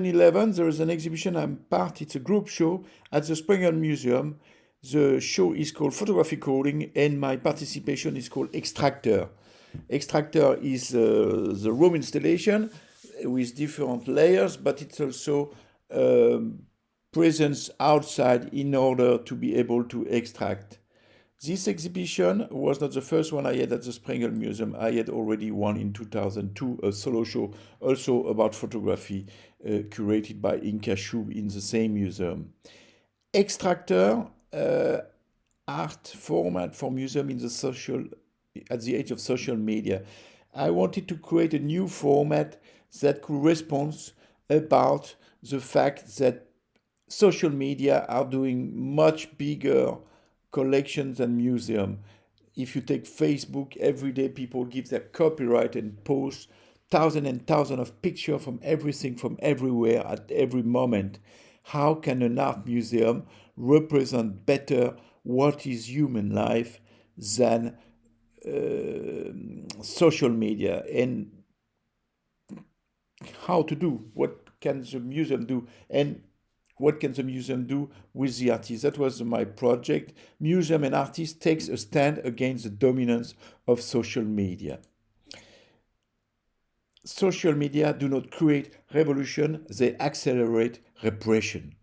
2011, there is an exhibition I'm part, it's a group show at the Sprengel Museum. The show is called Photography Coding, and my participation is called Extracteur. Extracteur is the room installation with different layers, but it's also presence outside in order to be able to extract. This exhibition was not the first one I had at the Sprengel Museum. I had already one in 2002, a solo show also about photography, curated by Inka Shub in the same museum. Extracteur, art format for museum in the social, at the age of social media. I wanted to create a new format that could respond about the fact that social media are doing much bigger collections and museum. If you take Facebook, every day people give their copyright and post thousands and thousands of pictures from everything, from everywhere, at every moment. How can an art museum represent better what is human life than social media? And how to do? What can the museum do? And what can the museum do with the artists? That was my project. Museum and artists takes a stand against the dominance of social media. Social media do not create revolution, they accelerate repression.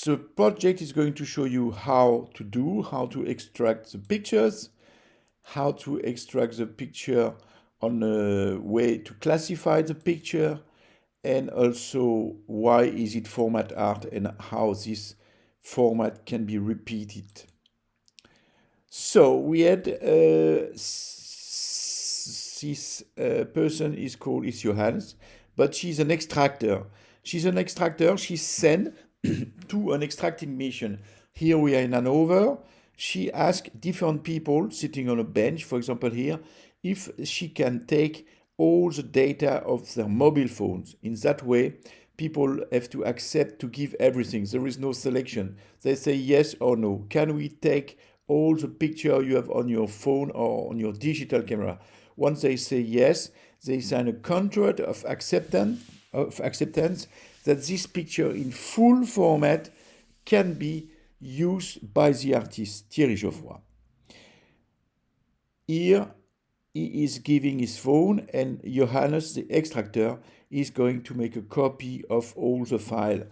The project is going to show you how to extract the pictures, how to extract the picture on a way to classify the picture, and also why is it format art and how this format can be repeated. So we had this person is Johannes, but she's an extractor. She's an extractor. She's sent to an extracting mission. Here we are in Hanover. She asked different people sitting on a bench, for example here, if she can take all the data of their mobile phones. In that way, people have to accept to give everything. There is no selection. They say yes or no. Can we take all the picture you have on your phone or on your digital camera? Once they say yes, they sign a contract of acceptance that this picture in full format can be used by the artist Thierry Geoffroy. Here he is giving his phone, and Johannes, the extractor, is going to make a copy of all the file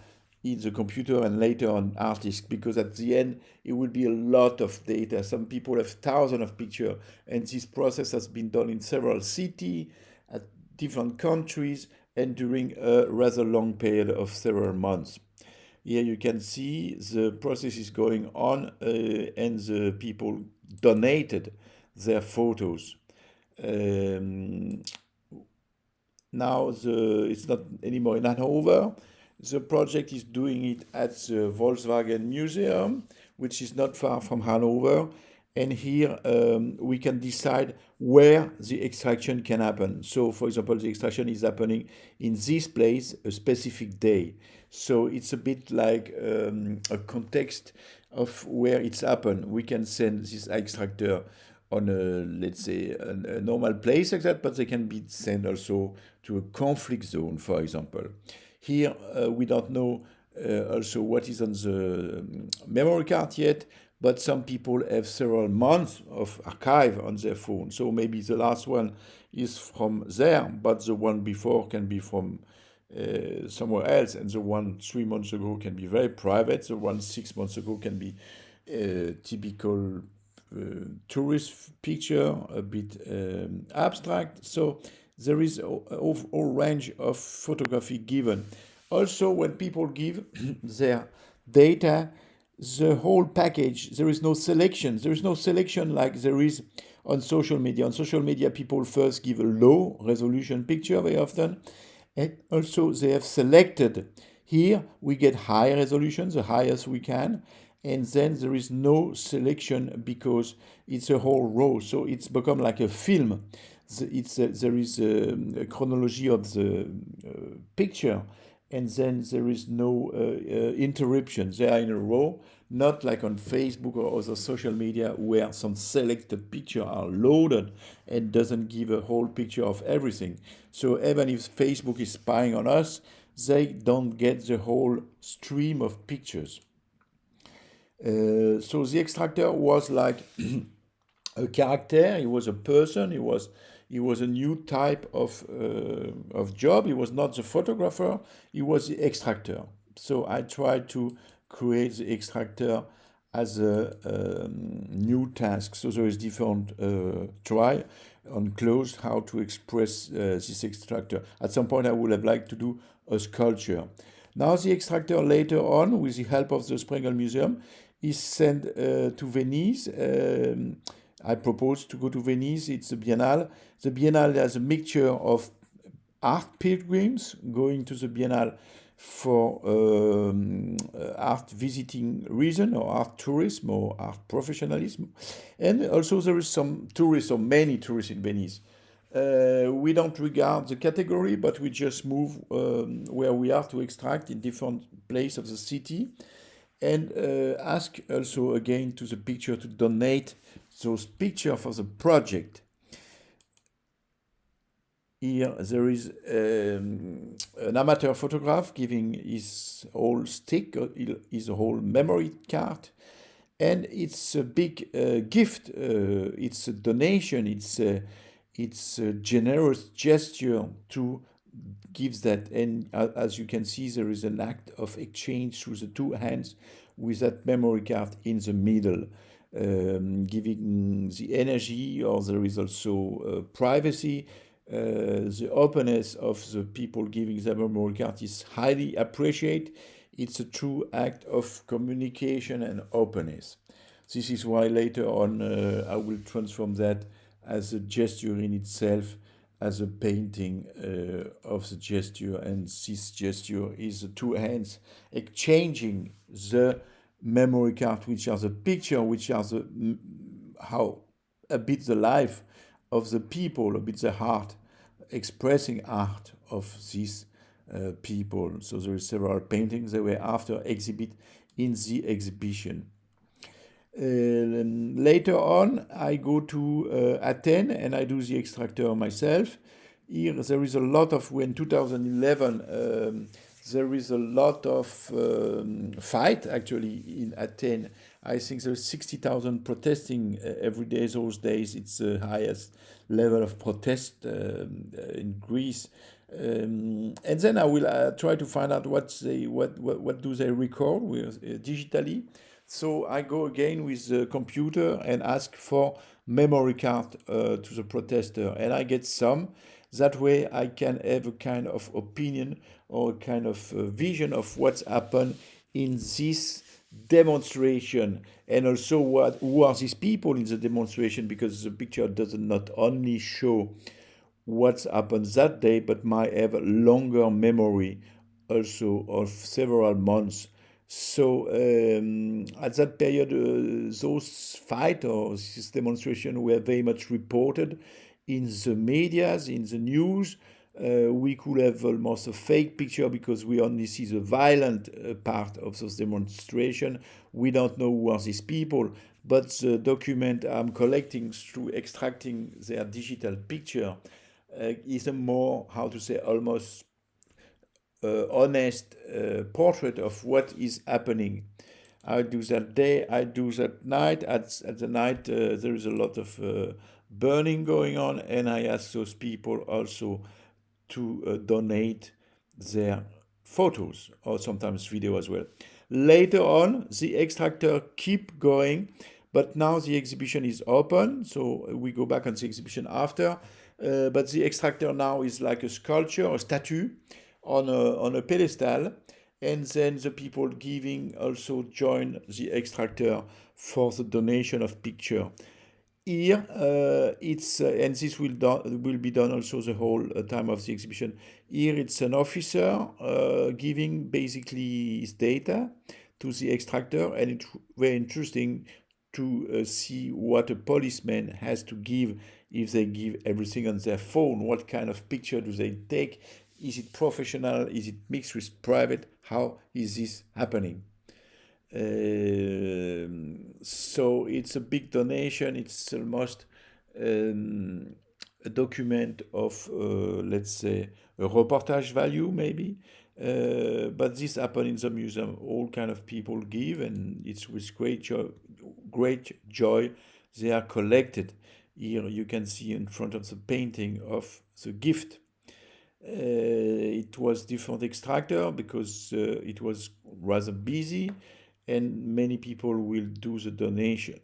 in the computer and later on hard disk, because at the end it will be a lot of data. Some people have thousands of pictures, and this process has been done in several cities, at different countries, and during a rather long period of several months. Here you can see the process is going on, and the people donated their photos. Now it's not anymore in Hanover. The project is doing it at the Volkswagen Museum, which is not far from Hanover. And here we can decide where the extraction can happen. So, for example, the extraction is happening in this place a specific day. So it's a bit like a context of where it's happened. We can send this extractor on a, let's say, a normal place like that, but they can be sent also to a conflict zone, for example. Here we don't know also what is on the memory card yet, but some people have several months of archive on their phone. So maybe the last one is from there, but the one before can be from somewhere else, and the one 3 months ago can be very private. The one 6 months ago can be typical tourist picture, a bit abstract. So there is a whole range of photography given. Also, when people give their data, the whole package, there is no selection. There is no selection like there is on social media. On social media, people first give a low resolution picture very often, and also they have selected. Here we get high resolution, the highest we can, and then there is no selection because it's a whole row. So it's become like a film. There is a chronology of the picture, and then there is no interruption. They are in a row, not like on Facebook or other social media where some selected pictures are loaded and doesn't give a whole picture of everything. So even if Facebook is spying on us, they don't get the whole stream of pictures. So the extractor was like a character. He was a person. He was a new type of job. He was not the photographer. He was the extractor. So I tried to create the extractor as a new task. So there is different try on close how to express this extractor. At some point, I would have liked to do a sculpture. Now the extractor later on, with the help of the Sprengel Museum, is sent to Venice. I proposed to go to Venice. It's a biennale. The biennale has a mixture of art pilgrims going to the biennale for art visiting reason, or art tourism, or art professionalism. And also there is some tourists, or many tourists in Venice. We don't regard the category, but we just move where we are to extract in different places of the city, and ask also again to the picture to donate those pictures for the project. Here there is an amateur photograph giving his whole stick, his whole memory card, and it's a big gift. It's a donation. It's a generous gesture to give that. And as you can see, there is an act of exchange through the two hands with that memory card in the middle, giving the energy, or there is also privacy. The openness of the people giving the memory card is highly appreciated. It's a true act of communication and openness. This is why later on I will transform that as a gesture in itself, as a painting of the gesture, and this gesture is the two hands exchanging the memory card, which are the picture, which are the how a bit the life of the people, a bit the heart, expressing art of these people. So there are several paintings that were after exhibit in the exhibition. Later on, I go to Athens and I do the extractor myself. Here there is a lot of, in 2011, there is a lot of fight actually in Athens. I think there's 60,000 protesting every day those days. It's the highest level of protest in Greece. And then I will try to find out what do they record with digitally. So I go again with the computer and ask for memory card to the protester, and I get some. That way I can have a kind of opinion or a kind of vision of what's happened in this demonstration, and also who are these people in the demonstration, because the picture does not only show what's happened that day, but might have a longer memory also of several months. So at that period, those fight or this demonstration were very much reported in the medias, in the news. We could have almost a fake picture because we only see the violent part of those demonstration. We don't know who are these people, but the document I'm collecting through extracting their digital picture is a more, how to say, almost honest portrait of what is happening. I do that day, I do that night. At the night, there is a lot of burning going on, and I ask those people also to donate their photos, or sometimes video as well. Later on, the extractor keep going, but now the exhibition is open, so we go back on the exhibition after. But the extractor now is like a sculpture, a statue on a pedestal, and then the people giving also join the extractor for the donation of picture. Here it's and this will be done also the whole time of the exhibition. Here it's an officer giving basically his data to the extractor, and it's very interesting to see what a policeman has to give if they give everything on their phone. What kind of picture do they take? Is it professional? Is it mixed with private? How is this happening? So it's a big donation. It's almost a document of, let's say, a reportage value, maybe. But this happened in the museum. All kind of people give, and it's with great joy they are collected. Here you can see in front of the painting of the gift. It was different extractor because it was rather busy, and many people will do the donation.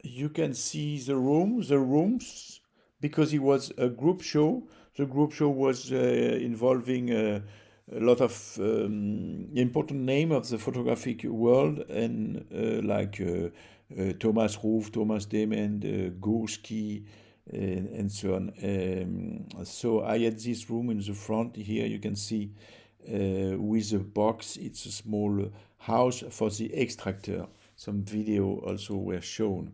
You can see the rooms, because it was a group show. The group show was involving a lot of important name of the photographic world, and Thomas Roof, Thomas Demand, Gorski, and so on. So I had this room in the front here. You can see with a box. It's a small house for the extractor. Some video also were shown.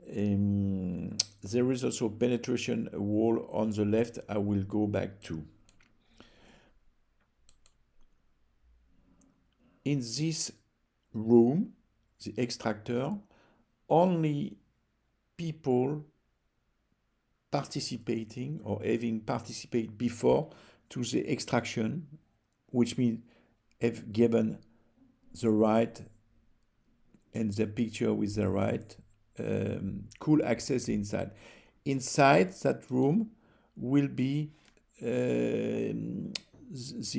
There is also penetration wall on the left. I will go back to. In this room, the extractor, only people participating or having participated before to the extraction, which means have given the right and the picture with the right, could access inside. Inside that room will be the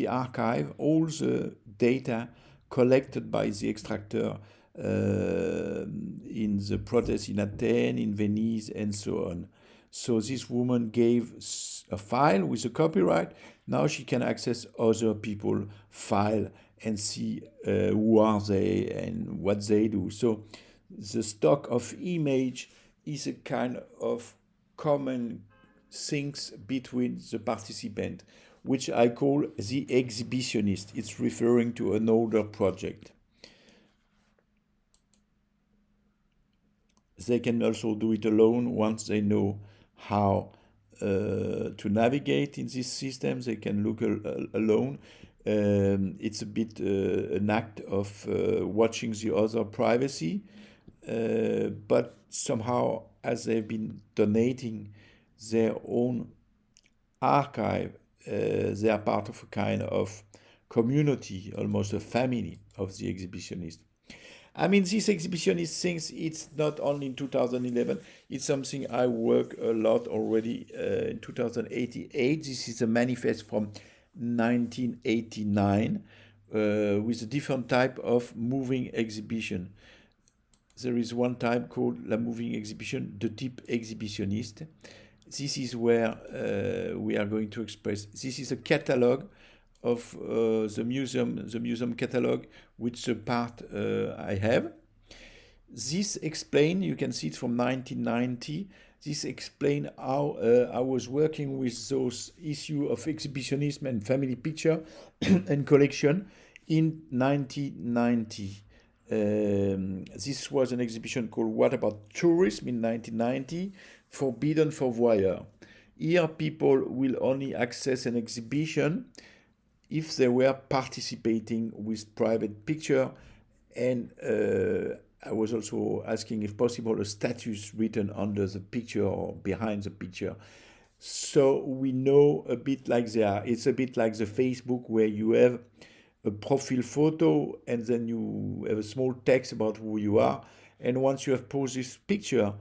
archive, all the data collected by the extractor in the protests in Athens, in Venice, and so on. So this woman gave a file with a copyright. Now she can access other people's file and see who are they and what they do. So the stock of image is a kind of common things between the participant, which I call the exhibitionist. It's referring to an older project. They can also do it alone once they know how to navigate in this system. They can look alone. It's a bit an act of watching the other privacy, but somehow, as they've been donating their own archive, they are part of a kind of community, almost a family of the exhibitionist. I mean, this exhibitionist thinks it's not only in 2011, it's something I work a lot already in 2088. This is a manifest from 1989 with a different type of moving exhibition. There is one type called La Moving Exhibition, the type exhibitionniste. This is where we are going to express. This is a catalog of the museum catalog, which the part I have. This explain, you can see it from 1990. This explain how I was working with those issue of exhibitionism and family picture and collection in 1990. This was an exhibition called What About Tourism in 1990, forbidden for voyeur. Here people will only access an exhibition if they were participating with private picture, and I was also asking if possible a status written under the picture or behind the picture. So we know a bit like it's a bit like the Facebook, where you have a profile photo and then you have a small text about who you are. And once you have posted this picture,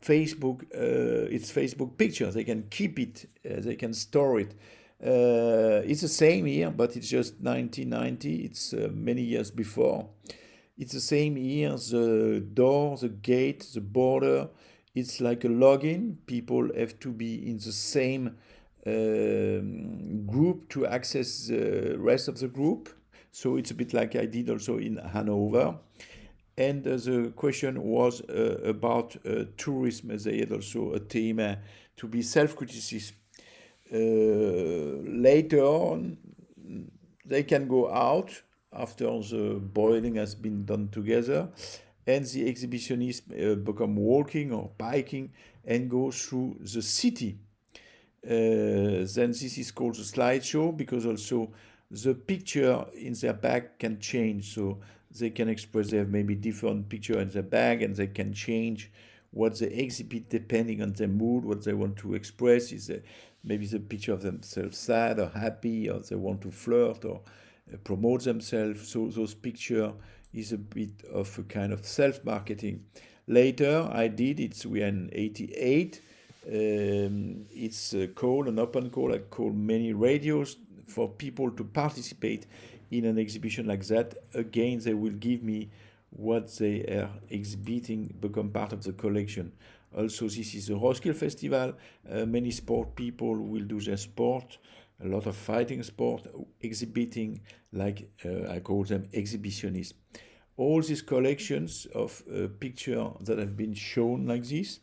Facebook, it's Facebook picture. They can keep it, they can store it. It's the same here, but it's just 1990. It's many years before. It's the same here. The door, the gate, the border. It's like a login. People have to be in the same group to access the rest of the group. So it's a bit like I did also in Hanover. And the question was about tourism. They had also a theme to be self-criticism. Later on, they can go out after the boiling has been done together, and the exhibitionists become walking or biking and go through the city. Then this is called the slideshow, because also the picture in their bag can change. So they can express, they have maybe different picture in their bag, and they can change what they exhibit depending on their mood, what they want to express. Is maybe the picture of themselves sad or happy, or they want to flirt or promote themselves. So those picture is a bit of a kind of self-marketing. Later I did, we are in 88. It's a call, an open call. I call many radios for people to participate in an exhibition like that. Again, they will give me what they are exhibiting, become part of the collection. Also, this is a Roskilde Festival. Many sport people will do their sport, a lot of fighting sport, exhibiting, like I call them exhibitionists. All these collections of pictures that have been shown like this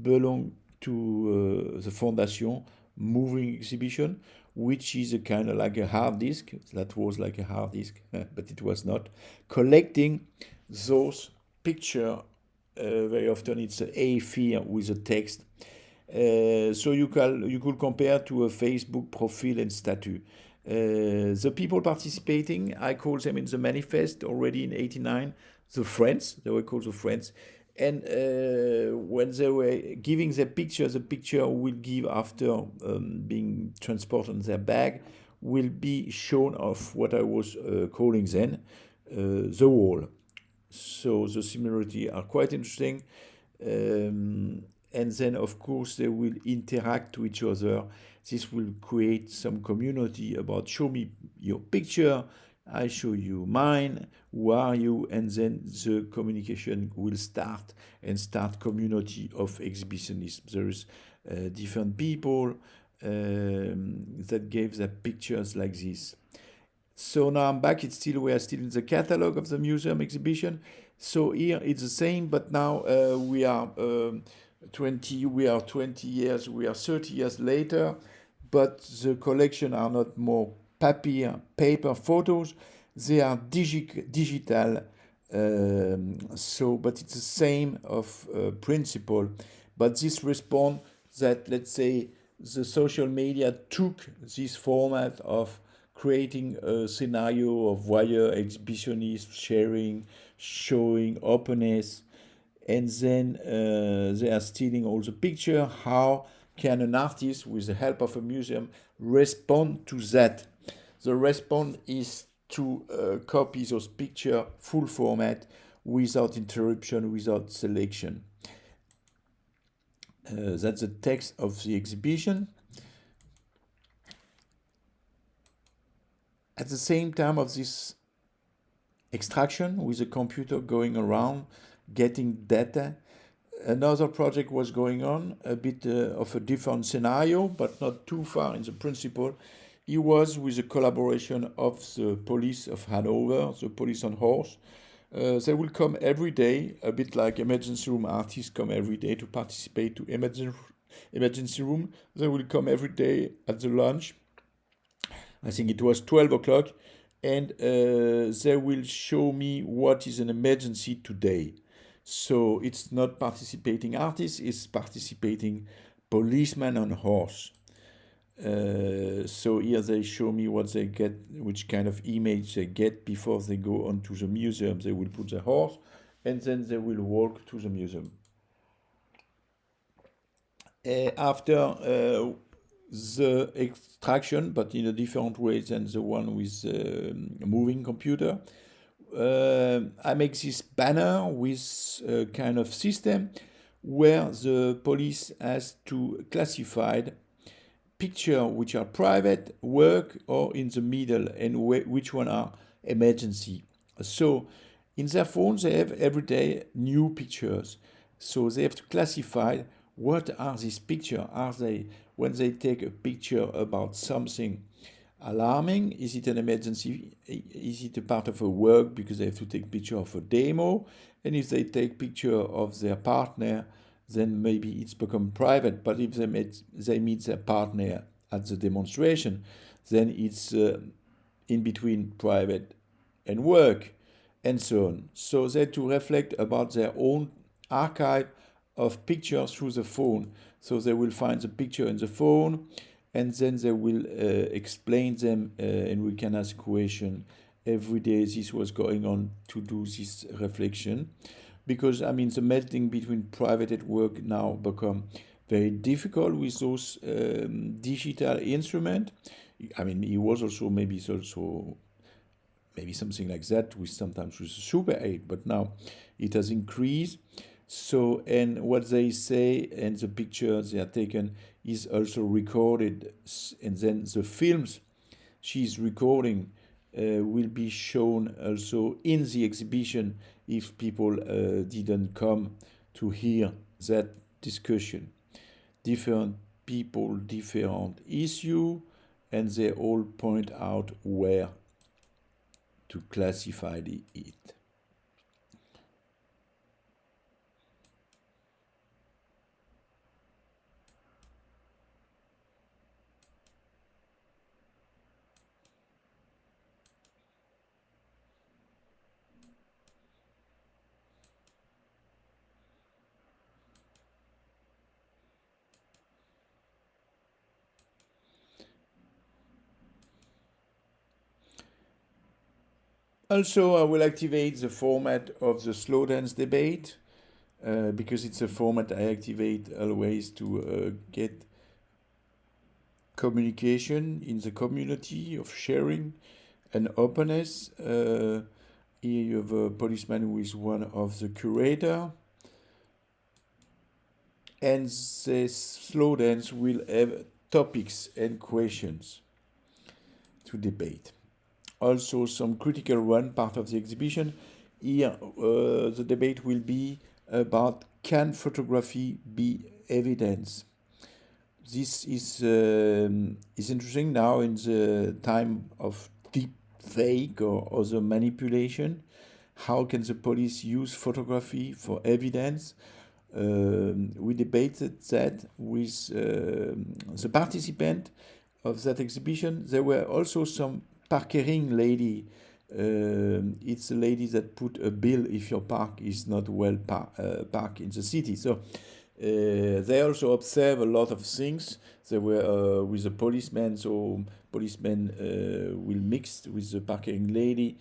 belong to the Fondation Moving Exhibition, which is a kind of like a hard disk. That was like a hard disk, but it was not. Collecting those pictures, very often it's a A4 with a text. So you could compare to a Facebook profile and statue. The people participating, I call them in the manifest already in 89, the friends, they were called the friends. And when they were giving the picture will give after being transported in their bag, will be shown of what I was calling then the wall. So the similarity are quite interesting. And then, of course, they will interact to each other. This will create some community about show me your picture, I show you mine, who are you? And then the communication will start community of exhibitionists. There is different people that gave their pictures like this. So now I'm back. We are still in the catalog of the museum exhibition. So here it's the same, but now we are 20 years, we are 30 years later, but the collection are not more paper photos, they are digital. But it's the same of principle. But this responds that, let's say, the social media took this format of creating a scenario of voyeur exhibitionist sharing, showing openness, and then they are stealing all the picture. How can an artist, with the help of a museum, respond to that? The response is to copy those pictures full format, without interruption, without selection. That's the text of the exhibition. At the same time of this extraction, with the computer going around, getting data, another project was going on, a bit of a different scenario, but not too far in the principle. It was with the collaboration of the police of Hanover, the police on horse. They will come every day, a bit like emergency room artists come every day to participate to emergency room. They will come every day at the lunch. I think it was 12 o'clock, and they will show me what is an emergency today. So it's not participating artists, it's participating policemen on horse. So here they show me what they get, which kind of image they get before they go on to the museum. They will put the horse, and then they will walk to the museum. After the extraction, but in a different way than the one with moving computer, I make this banner with a kind of system where the police has to classify pictures which are private, work, or in the middle, and which one are emergency. So in their phones they have every day new pictures. So they have to classify what are these pictures. Are they, when they take a picture about something alarming, is it an emergency? Is it a part of a work because they have to take picture of a demo? And if they take picture of their partner, then maybe it's become private. But if they meet their partner at the demonstration, then it's in between private and work and so on. So they to reflect about their own archive of pictures through the phone. So they will find the picture in the phone, and then they will explain them, and we can ask question every day. This was going on to do this reflection, because I mean the melting between private and work now become very difficult with those digital instrument. I mean, it was also maybe also maybe something like that with sometimes with Super 8, but now it has increased. So, and what they say and the pictures they are taken is also recorded, and then the films she's recording will be shown also in the exhibition if people didn't come to hear that discussion. Different people, different issue, and they all point out where to classify it. Also, I will activate the format of the slow dance debate because it's a format I activate always to get communication in the community of sharing and openness. Here you have a policeman who is one of the curator, and the slow dance will have topics and questions to debate. Also, some critical one part of the exhibition. Here, the debate will be about can photography be evidence? This is interesting now in the time of deep fake or other manipulation. How can the police use photography for evidence? We debated that with the participant of that exhibition. There were also some parkering lady. It's a lady that put a bill if your park is not well parked in the city. So they also observe a lot of things. They were with the policeman, so policemen will mix with the parking lady.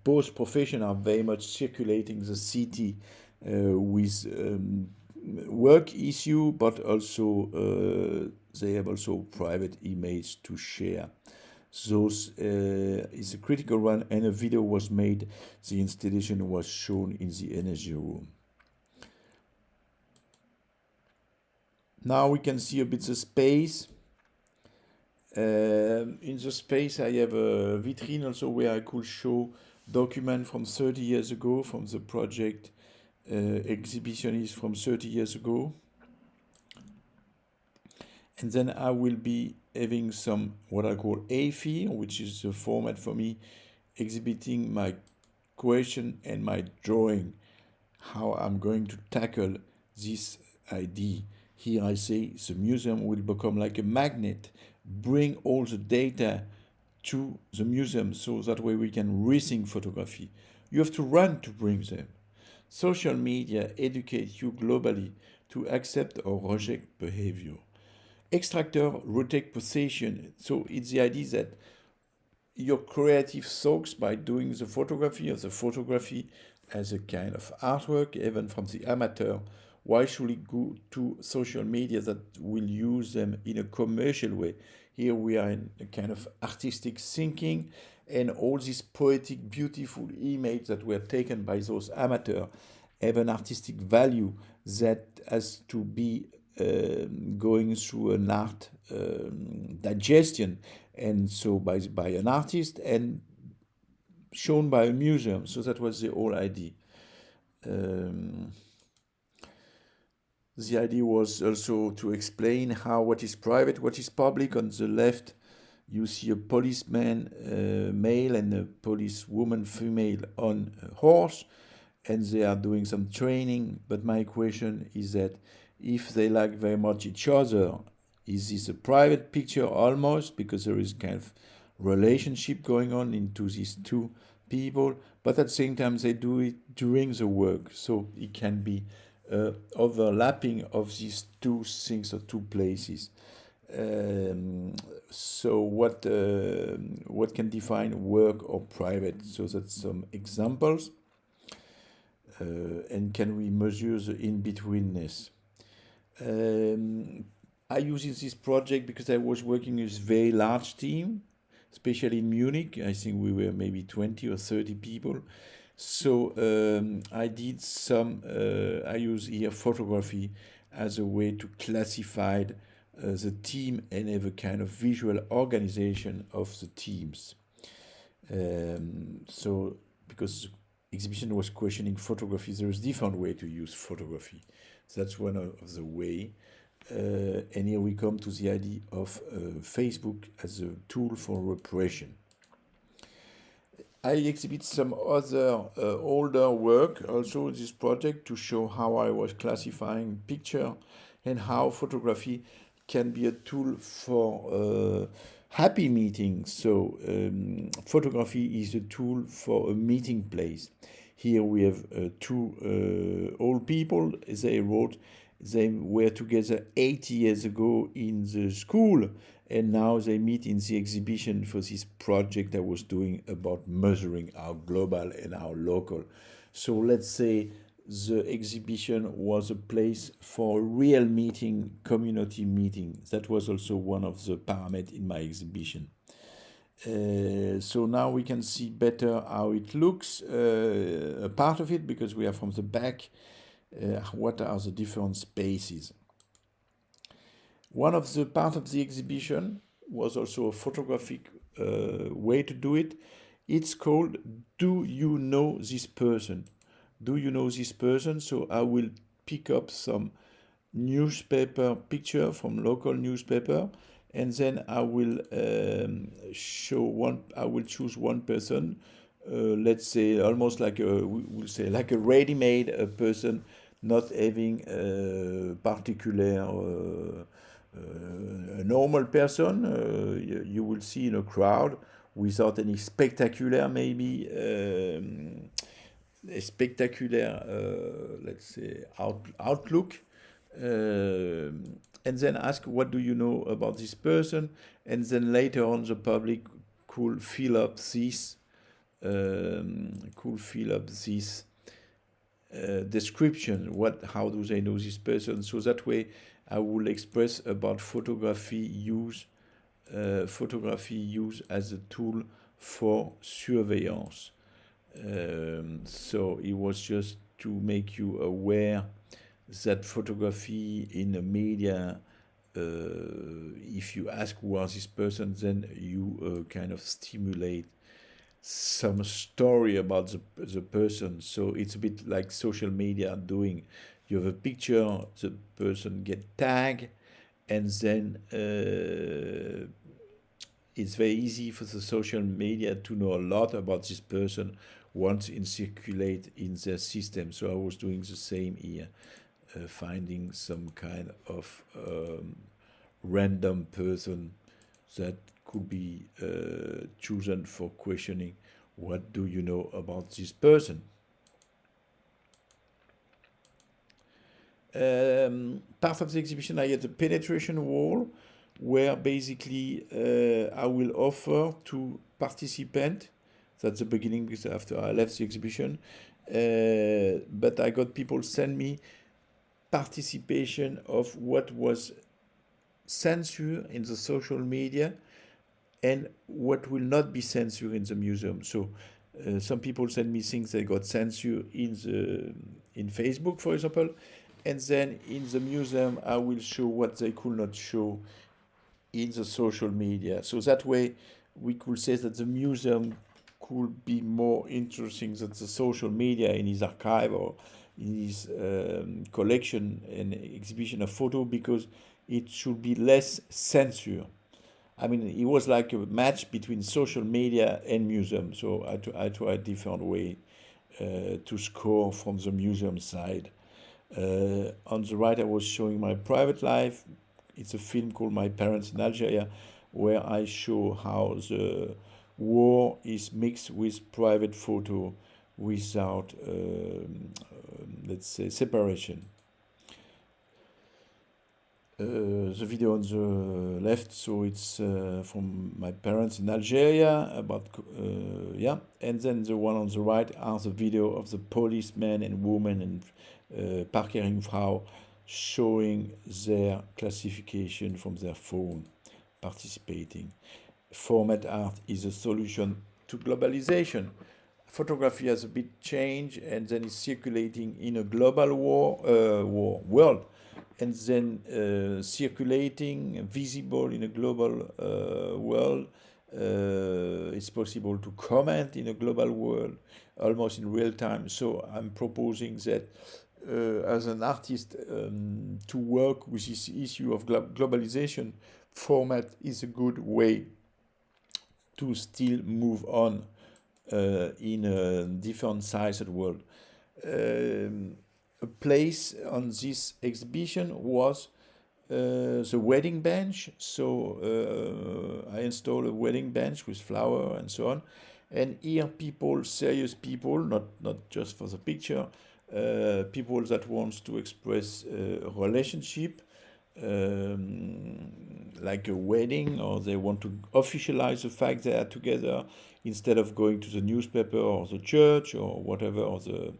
Both professions are very much circulating the city with work issue, but also they have also private image to share. Those is a critical one, and a video was made. The installation was shown in the energy room. Now we can see a bit the space. In the space I have a vitrine also where I could show document from 30 years ago from the project exhibitionist from 30 years ago. And then I will be having some what I call A4, which is the format for me exhibiting my question and my drawing, how I'm going to tackle this idea. Here I say the museum will become like a magnet, bring all the data to the museum so that way we can rethink photography. You have to run to bring them. Social media educate you globally to accept or reject behavior. Extracteur rotate possession. So it's the idea that your creative thoughts by doing the photography or the photography as a kind of artwork, even from the amateur. Why should we go to social media that will use them in a commercial way? Here we are in a kind of artistic thinking, and all these poetic, beautiful images that were taken by those amateurs have an artistic value that has to be going through an art digestion, and so by an artist and shown by a museum. So that was the whole idea. The idea was also to explain how what is private, what is public. On the left, you see a policeman male and a policewoman female on a horse, and they are doing some training. But my question is that if they like very much each other, is this a private picture almost, because there is kind of relationship going on into these two people, but at the same time they do it during the work, so it can be overlapping of these two things or two places. So what can define work or private? So that's some examples. And can we measure the in-betweenness? I use this project because I was working with a very large team, especially in Munich. I think we were maybe 20 or 30 people. So I did some, I use here photography as a way to classify the team and have a kind of visual organization of the teams. So because the exhibition was questioning photography, there is different way to use photography. That's one of the way. And here we come to the idea of Facebook as a tool for repression. I exhibit some other older work also in this project to show how I was classifying picture and how photography can be a tool for happy meetings. So photography is a tool for a meeting place. Here we have two old people. They wrote they were together 80 years ago in the school, and now they meet in the exhibition for this project I was doing about measuring our global and our local. So let's say the exhibition was a place for a real meeting, community meeting. That was also one of the parameters in my exhibition. So now we can see better how it looks, a part of it, because we are from the back. What are the different spaces? One of the part of the exhibition was also a photographic way to do it. It's called "Do You Know This Person?" Do you know this person? So I will pick up some newspaper picture from local newspaper, and then I will show one. I will choose one person. Let's say almost like we'll say like a ready-made person, not having a particular a normal person you will see in a crowd without any spectacular maybe a spectacular let's say outlook, and then ask what do you know about this person, and then later on the public could fill up this description. How do they know this person? So that way I will express about photography use as a tool for surveillance. So it was just to make you aware that photography in the media, if you ask who are this person, then you kind of stimulate some story about the person. So it's a bit like social media doing. You have a picture, the person get tagged, and then it's very easy for the social media to know a lot about this person once it circulate in their system. So I was doing the same here, finding some kind of random person that could be chosen for questioning what do you know about this person. Part of the exhibition I had a penetration wall where basically I will offer to participant, that's the beginning because after I left the exhibition, but I got people send me participation of what was censored in the social media and what will not be censored in the museum. So some people send me things that got censored in Facebook, for example, and then in the museum I will show what they could not show in the social media. So that way we could say that the museum could be more interesting than the social media in his archive or in his collection and exhibition of photo, because it should be less censure. I mean, it was like a match between social media and museum. So I tried a different way to score from the museum side. On the right, I was showing my private life. It's a film called My Parents in Algeria, where I show how the war is mixed with private photo without, let's say, separation. The video on the left, so it's from my parents in Algeria about yeah, and then the one on the right are the video of the policemen and women and Parkeringsfrau showing their classification from their phone, participating. Format art is a solution to globalization. Photography has a bit changed and then is circulating in a global world, and then circulating, visible in a global world. It's possible to comment in a global world almost in real time. So I'm proposing that as an artist to work with this issue of globalization, format is a good way to still move on in a different sized world. A place on this exhibition was the wedding bench. So I installed a wedding bench with flower and so on. And here people, serious people, not just for the picture, people that wants to express a relationship, like a wedding, or they want to officialize the fact they are together instead of going to the newspaper or the church or whatever, or the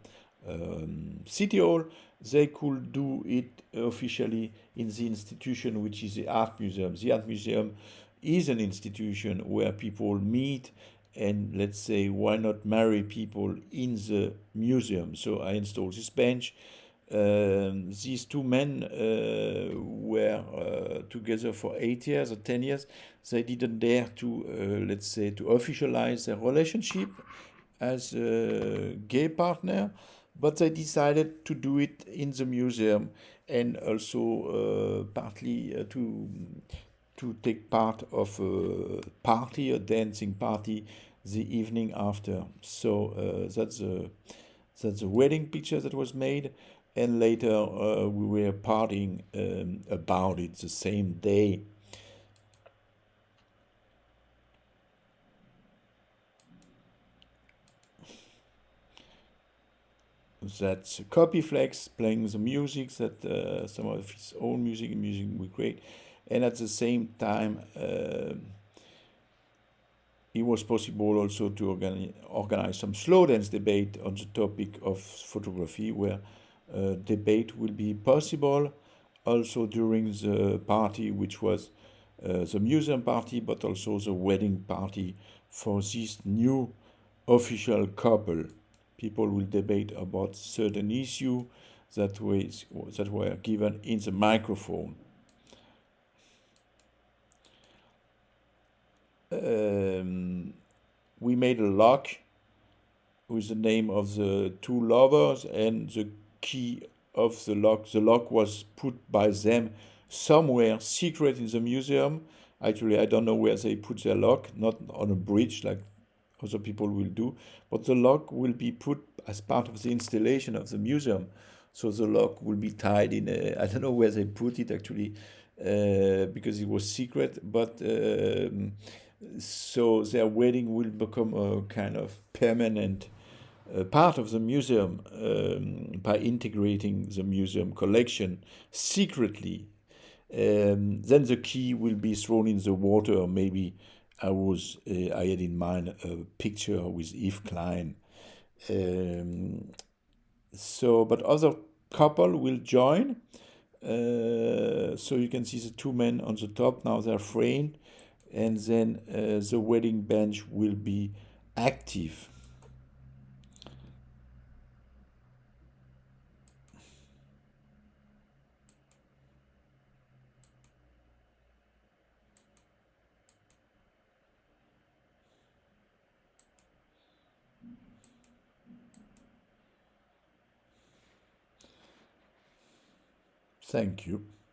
city hall. They could do it officially in the institution, which is the art museum. The art museum is an institution where people meet, and let's say, why not marry people in the museum? So I installed this bench. These two men were together for 8 years or 10 years. They didn't dare to, let's say, to officialize their relationship as a gay partner, but they decided to do it in the museum, and also partly to take part of a party, a dancing party, the evening after. So that's a wedding picture that was made, and later we were partying about it the same day. That's Copyflex playing the music, that some of his own music we create, and at the same time it was possible also to organize some slow dance debate on the topic of photography, where debate will be possible also during the party, which was the museum party, but also the wedding party for this new official couple. People will debate about certain issue that were given in the microphone. We made a lock with the name of the two lovers and the key of the lock. The lock was put by them somewhere secret in the museum. Actually, I don't know where they put their lock, not on a bridge like other people will do, but the lock will be put as part of the installation of the museum. So the lock will be tied in I don't know where they put it actually, because it was secret, but so their wedding will become a kind of permanent part of the museum by integrating the museum collection secretly. Then the key will be thrown in the water, or maybe I had in mind a picture with Yves Klein. But other couple will join. So you can see the two men on the top, now they're framed, and then the wedding bench will be active. Thank you.